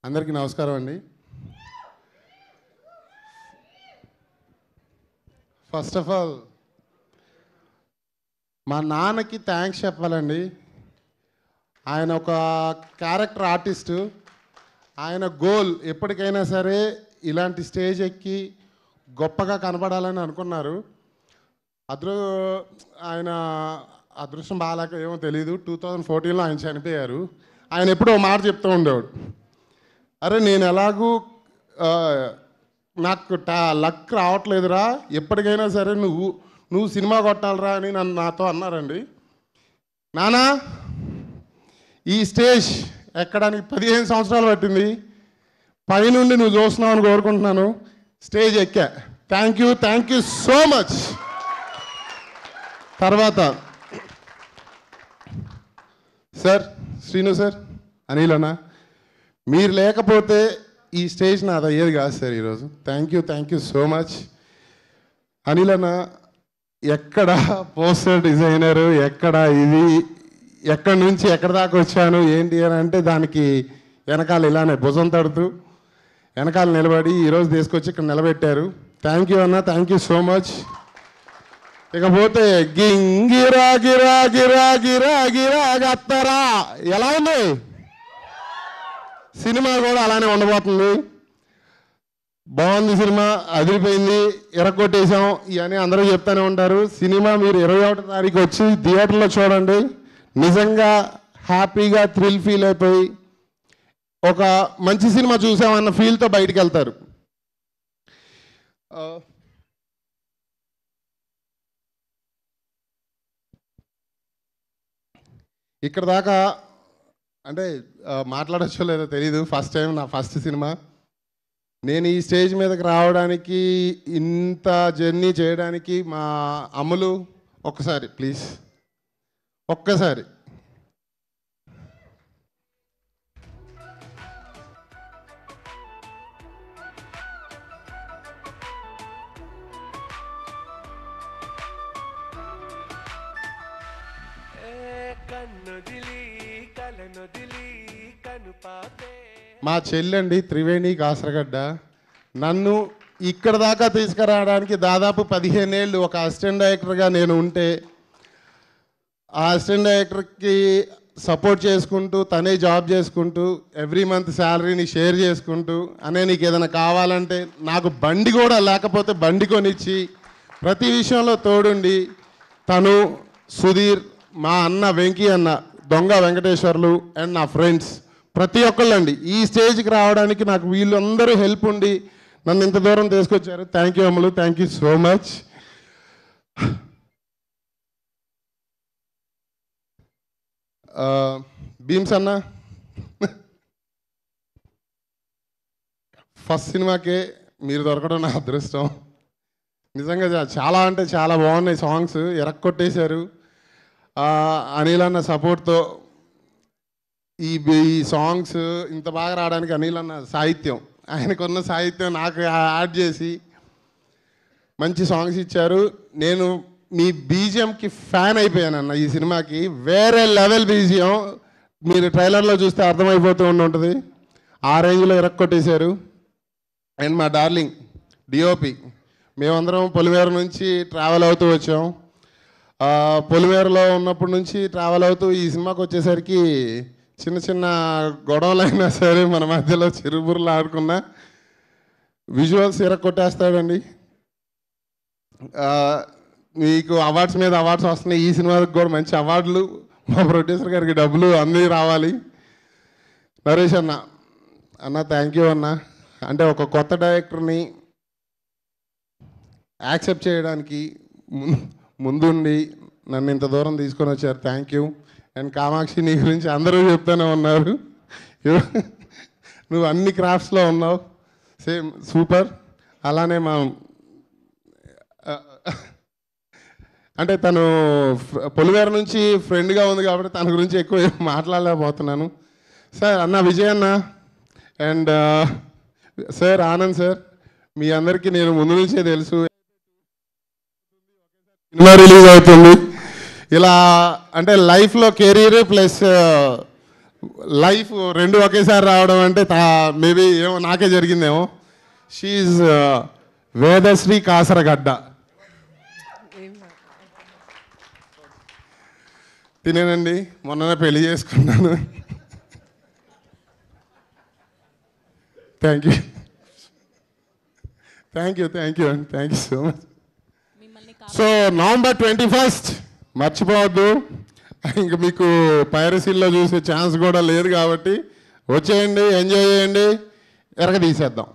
అందరికీ నమస్కారం అండి. ఫస్ట్ ఆఫ్ ఆల్ మా నాన్నకి థ్యాంక్స్ చెప్పాలండి. ఆయన ఒక క్యారెక్టర్ ఆర్టిస్టు. ఆయన గోల్ ఎప్పటికైనా సరే ఇలాంటి స్టేజ్ ఎక్కి గొప్పగా కనపడాలని అనుకున్నారు. ఆయన అదృష్టం బాగాలేక ఏమో తెలీదు, 2014లో ఆయన చనిపోయారు. ఆయన ఎప్పుడో మాట చెప్తూ ఉండేవాడు, అరే నేను ఎలాగూ నాకు లక్ రావట్లేదురా, ఎప్పటికైనా సరే నువ్వు సినిమా కొట్టాలరా అని నాతో అన్నారండి. నానా ఈ స్టేజ్ ఎక్కడానికి 15 సంవత్సరాలు పట్టింది, పైనుండి నువ్వు చూస్తున్నావు అని కోరుకుంటున్నాను. స్టేజ్ ఎక్కా. Thank you so much. తర్వాత సార్, శ్రీను సార్, అనిల్ అన్న, మీరు లేకపోతే ఈ స్టేజ్ నాది అయ్యేది కాదు సార్ ఈరోజు. Thank you so much. Anil అన్న ఎక్కడ పోస్టర్ డిజైనరు, ఎక్కడ ఇది, ఎక్కడి నుంచి ఎక్కడి దాకా వచ్చాను ఏంటి అని అంటే దానికి వెనకాల ఇలానే భుజం తడుతూ వెనకాల నిలబడి ఈరోజు తీసుకొచ్చి ఇక్కడ నిలబెట్టారు. థ్యాంక్ యూ అన్న, థ్యాంక్ యూ సో మచ్. ఇకపోతే గింగిరా గిరా గిరా గిరా గిరా గత్తరా ఎలా ఉంది? సినిమా కూడా అలానే ఉండబోతుంది. బాగుంది సినిమా, అదిరిపోయింది, ఎరగొట్టేసాం ఇవన్నీ అందరూ చెప్తూనే ఉంటారు. సినిమా మీరు 21వ తారీఖు వచ్చి థియేటర్లో చూడండి. నిజంగా హ్యాపీగా థ్రిల్ ఫీల్ అయిపోయి ఒక మంచి సినిమా చూసామన్న ఫీల్తో బయటికి వెళ్తారు. ఇక్కడ దాకా అంటే మాట్లాడచ్చో లేదో తెలీదు. ఫస్ట్ టైం, నా ఫస్ట్ సినిమా. నేను ఈ స్టేజ్ మీదకి రావడానికి, ఇంత జర్నీ చేయడానికి మా అమ్ములు ఒక్కసారి ప్లీజ్, ఒక్కసారి. మా చెల్లండి త్రివేణి కాసరగడ్డ. నన్ను ఇక్కడ దాకా తీసుకురావడానికి దాదాపు 15 ఏళ్ళు ఒక అసిస్టెంట్ డైరెక్టర్గా నేను ఉంటే, ఆ అసిస్టెంట్ డైరెక్టర్కి సపోర్ట్ చేసుకుంటూ, తనే జాబ్ చేసుకుంటూ, ఎవ్రీ మంత్ శాలరీని షేర్ చేసుకుంటూ, అనే నీకు ఏదైనా కావాలంటే, నాకు బండి కూడా లేకపోతే బండి కొనిచ్చి ప్రతి విషయంలో తోడుండి, తను, సుధీర్, మా అన్న వెంకీ అన్న, దొంగ వెంకటేశ్వర్లు అండ్ నా ఫ్రెండ్స్ ప్రతి ఒక్కళ్ళండి ఈ స్టేజ్కి రావడానికి నాకు వీళ్ళందరూ హెల్ప్ ఉండి నన్ను ఇంత దూరం తీసుకొచ్చారు. Thank you Ammulu, thank you so much. Bheems అన్న ఫస్ట్ సినిమాకే మీరు దొరకడం నా అదృష్టం. నిజంగా చాలా అంటే చాలా బాగున్నాయి సాంగ్స్, ఎరక్కొట్టేశారు. అనిల్ అన్న సపోర్ట్తో ఈ సాంగ్స్ ఇంత బాగా రావడానికి అనిల్ అన్న సాహిత్యం, ఆయనకున్న సాహిత్యం నాకు యాడ్ చేసి మంచి సాంగ్స్ ఇచ్చారు. నేను మీ బీజిఎంకి ఫ్యాన్ అయిపోయానన్న. ఈ సినిమాకి వేరే లెవెల్ బీజిఎం, మీరు ట్రైలర్లో చూస్తే అర్థమైపోతూ ఉంటుంది. ఆ రేంజ్లో ఎరక్కొట్టేశారు. అండ్ మా డార్లింగ్ డిఓపి, మేమందరం పొలిమేర నుంచి ట్రావెల్ అవుతూ వచ్చాం. పొలిమేరలో ఉన్నప్పటి నుంచి ట్రావెల్ అవుతూ ఈ సినిమాకి వచ్చేసరికి చిన్న చిన్న గొడవలైనా సరే మన మధ్యలో చిరుబుర్లు ఆడుకున్నా విజువల్స్ ఎరక్కొట్టేస్తాడండి. మీకు అవార్డ్స్ మీద అవార్డ్స్ వస్తున్నాయి. ఈ సినిమాకి కూడా మంచి అవార్డులు, మా ప్రొడ్యూసర్ గారికి డబ్బులు అన్నీ రావాలి. నరేష్ అన్న థ్యాంక్ యూ అన్న. అంటే ఒక కొత్త డైరెక్టర్ని యాక్సెప్ట్ చేయడానికి ముందుండి నన్ను ఇంత దూరం తీసుకొని వచ్చారు. Thank you. అండ్ కామాక్షి, నీ గురించి అందరూ చెప్తూనే ఉన్నారు, నువ్వు అన్ని క్రాఫ్ట్స్లో ఉన్నావు, సేమ్ సూపర్. అలానే మా అంటే తను పొలిమేర నుంచి ఫ్రెండ్గా ఉంది కాబట్టి తన గురించి ఎక్కువ మాట్లాడలేకపోతున్నాను. సార్ అన్న విజయ్ అన్న అండ్ సార్ ఆనంద్ సార్, మీ అందరికీ నేను ముందు నుంచే తెలుసు. సినిమా రిలీజ్ అవుతుంది, ఇలా అంటే లైఫ్లో కెరీర్ ప్లస్ లైఫ్ రెండు ఒకేసారి రావడం అంటే మేబీ ఏమో నాకే జరిగిందేమో. షీఈ్ వేదశ్రీ కాసరగడ్డ. తినేనండి, మొన్ననే పెళ్లి చేసుకున్నాను. Thank you so much. So November 21st మర్చిపోవద్దు. ఇంక మీకు పైరసీల్లో చూసే ఛాన్స్ కూడా లేదు కాబట్టి వచ్చేయండి, ఎంజాయ్ చేయండి, ఎరగ తీసేద్దాం.